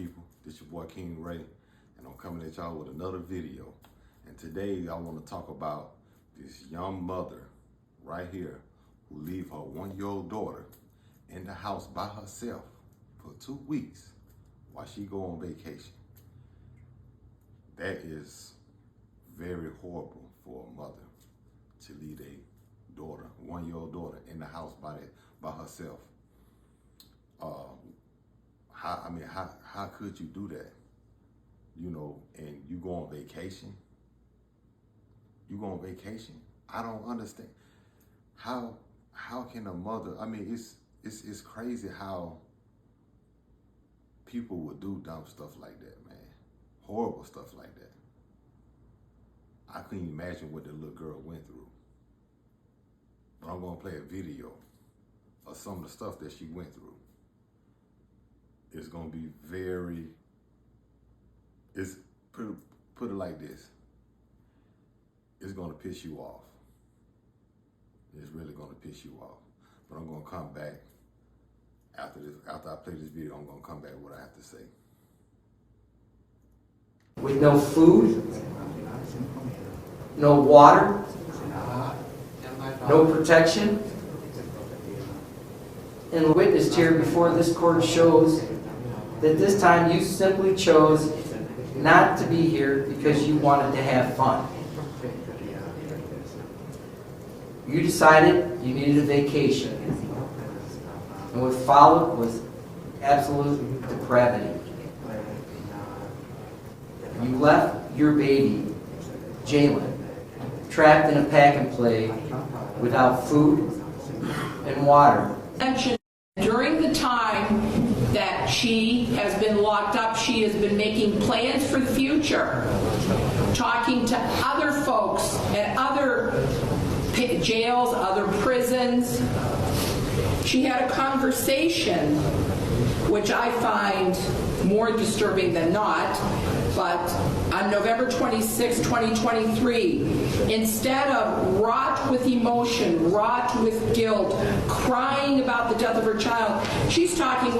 people? This your boy King Ray, and I'm coming at y'all with another video. And today I want to talk about this young mother right here who leave her 1-year-old daughter in the house by herself for 2 weeks while she go on vacation. That is very horrible for a mother to leave a daughter, 1-year-old daughter, in the house by herself. How could you do that? You know, and you go on vacation. You go on vacation. I don't understand. How can a mother? I mean, it's crazy how people would do dumb stuff like that, man. Horrible stuff like that. I couldn't imagine what the little girl went through. But I'm gonna play a video of some of the stuff that she went through. It's gonna be put it like this. It's gonna piss you off. It's really gonna piss you off. But I'm gonna come back after I play this video. I'm gonna come back with what I have to say. With no food, no water, no protection. And the witness here before this court shows that this time you simply chose not to be here because you wanted to have fun. You decided you needed a vacation. And what followed was absolute depravity. You left your baby, Jalen, trapped in a pack and play without food and water. During the time that she has been locked up, she has been making plans for the future, talking to other folks at other jails, other prisons. She had a conversation, which I find more disturbing than not, but on November 26, 2023, instead of wrought with emotion, wrought with guilt, crying about the death of her child, she's talking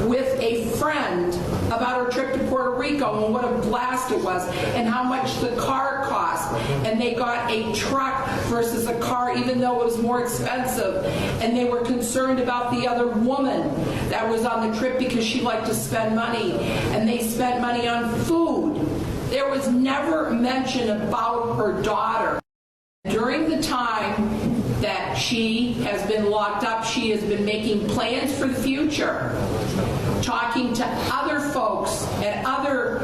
with a friend about her trip to Puerto Rico and what a blast it was and how much the car cost. And they got a truck versus a car even though it was more expensive. And they were concerned about the other woman that was on the trip because she liked to spend money. And they spent money on food. There was never mention about her daughter. During the time that she has been locked up, she has been making plans for the future, talking to other folks at other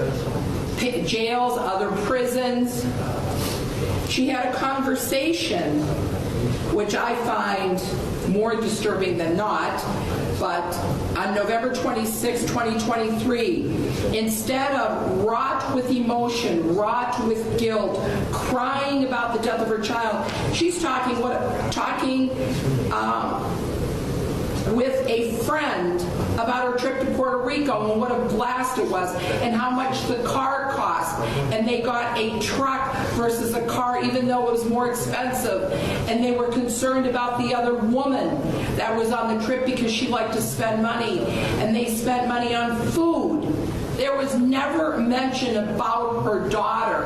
jails, other prisons. She had a conversation, which I find more disturbing than not, but on November 26, 2023, instead of wrought with emotion, wrought with guilt, crying about the death of her child, she's talking with a friend about her trip to Puerto Rico and what a blast it was and how much the car cost. And they got a truck versus a car even though it was more expensive. And they were concerned about the other woman that was on the trip because she liked to spend money. And they spent money on food. There was never mention about her daughter.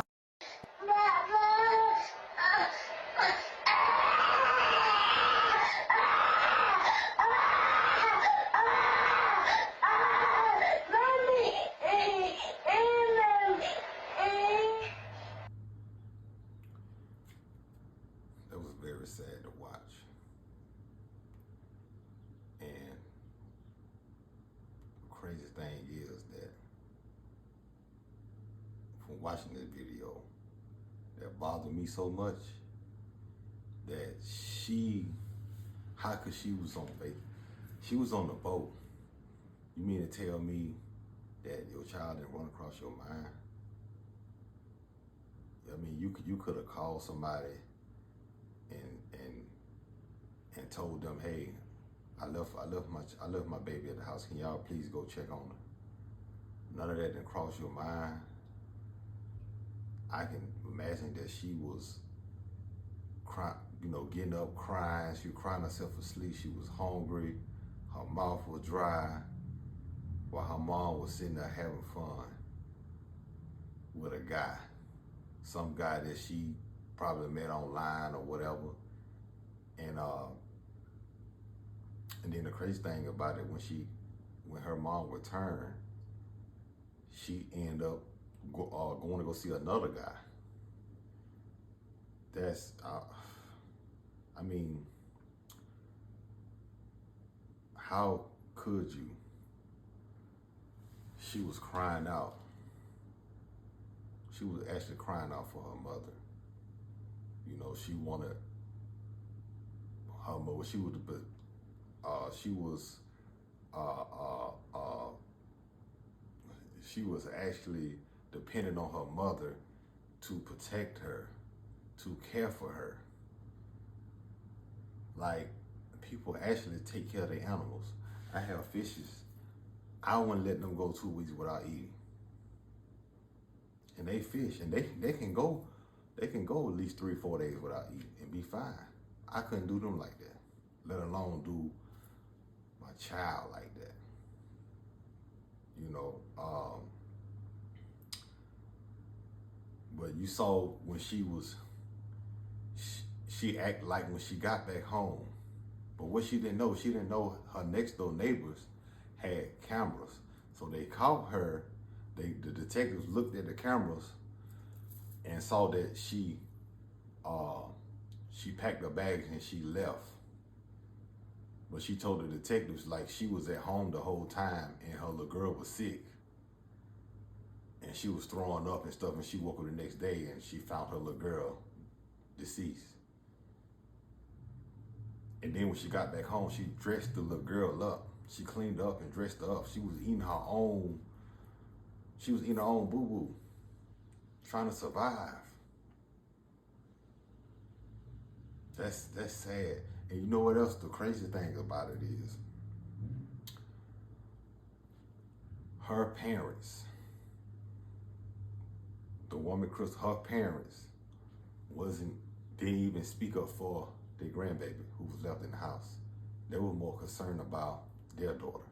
That was very sad to watch. And the crazy thing is that from watching this video, that bothered me so much that how could she was on the boat. You mean to tell me that your child didn't run across your mind? I mean, you could have called somebody and told them, hey, I left my baby at the house. Can y'all please go check on her? None of that didn't cross your mind. I can imagine that she was crying, getting up, crying. She was crying herself to sleep. She was hungry. Her mouth was dry while her mom was sitting there having fun with a guy. Some guy that she probably met online or whatever. And then the crazy thing about it, when her mom returned, she ended up going to go see another guy. That's, I mean, how could you? She was crying out. She was actually crying out for her mother. You know, she wanted her mother. She was actually dependent on her mother to protect her, to care for her. Like, people actually take care of their animals. I have fishes. I wouldn't let them go 2 weeks without eating. And they fish, and they can go at least 3-4 days without eating and be fine. I couldn't do them like that, let alone do my child like that. You know, but you saw when she acted like when she got back home. But what she didn't know her next door neighbors had cameras. So they caught her. The detectives looked at the cameras and saw that she packed her bags and she left. But she told the detectives like she was at home the whole time and her little girl was sick. And she was throwing up and stuff, and she woke up the next day and she found her little girl deceased. And then when she got back home, she dressed the little girl up. She cleaned up and dressed her up. She was eating her own boo-boo, trying to survive. That's sad. And you know what else? The crazy thing about it is, her parents, the woman Chris, her parents didn't even speak up for their grandbaby who was left in the house. They were more concerned about their daughter.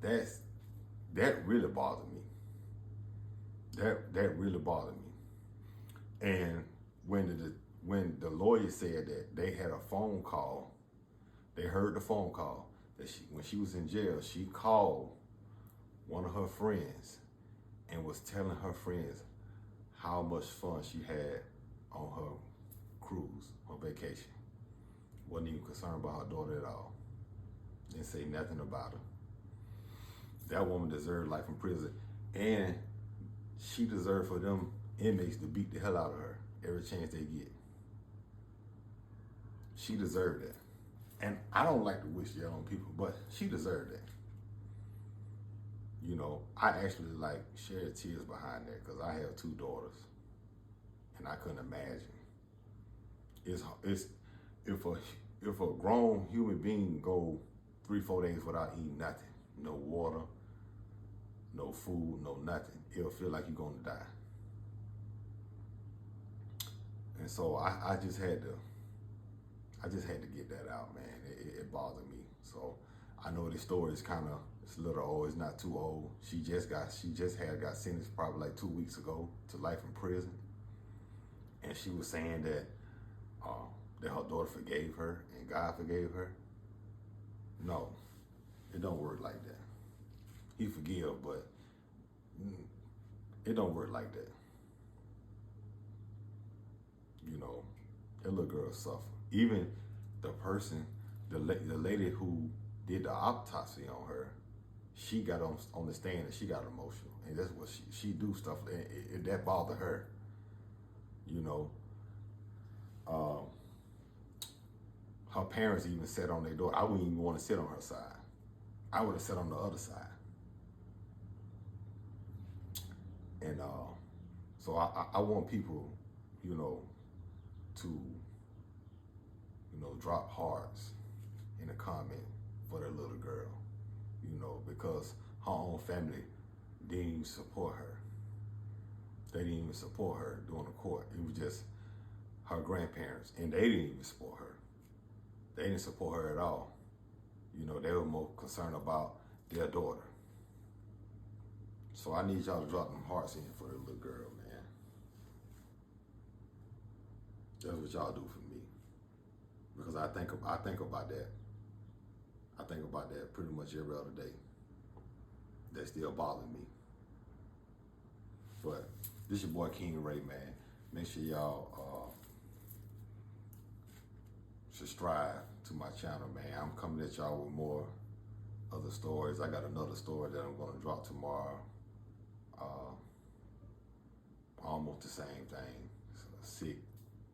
That really bothered me. That really bothered me. And when the lawyer said that they had a phone call, they heard the phone call that when she was in jail, she called one of her friends and was telling her friends how much fun she had on her cruise, her vacation. Wasn't even concerned about her daughter at all. Didn't say nothing about her. That woman deserved life in prison, and she deserved for them inmates to beat the hell out of her every chance they get. She deserved that. And I don't like to wish that on people, but she deserved that. You know, I actually shed tears behind that because I have 2 daughters, and I couldn't imagine. It's if a grown human being go 3-4 days without eating nothing, no water, no food, no nothing, it'll feel like you're gonna die. And so I just had to get that out, man. It bothered me. So I know this story is it's a little old. It's not too old. She just got sentenced probably 2 weeks ago to life in prison. And she was saying that her daughter forgave her and God forgave her. No, it don't work like that. He forgive, but it don't work like that. You know, that little girl suffer. Even the person, the lady who did the autopsy on her, she got on the stand and she got emotional. And that's what she do stuff, and that bothered her. You know, her parents even sat on their daughter. I wouldn't even want to sit on her side. I would have sat on the other side. And so I want people, you know, to, drop hearts in the comment for their little girl, because her own family didn't even support her. They didn't even support her during the court. It was just her grandparents, and they didn't even support her. they didn't support her at all. You know, they were more concerned about their daughter. So I need y'all to drop them hearts in for the little girl, man. That's what y'all do for me. Because I think about that. I think about that pretty much every other day. That still bothers me. But this your boy King Ray, man. Make sure y'all subscribe to my channel, man. I'm coming at y'all with more other stories. I got another story that I'm gonna drop tomorrow. Almost the same thing.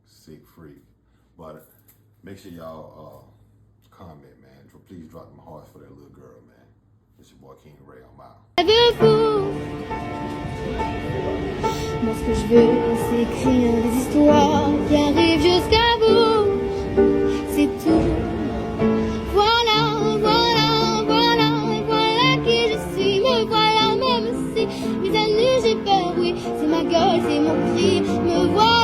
Sick freak. But make sure y'all comment, man. Please drop them hearts for that little girl, man. It's your boy King Ray. I'm out. De vous. Moi ce que je veux c'est écrire des histoires qui arrivent jusqu'à vous. C'est tout. Voilà, voilà, voilà, voilà qui je suis. Me voilà même si mes ennemis j'ai peur, oui. C'est ma gueule, c'est mon cri. Me voilà.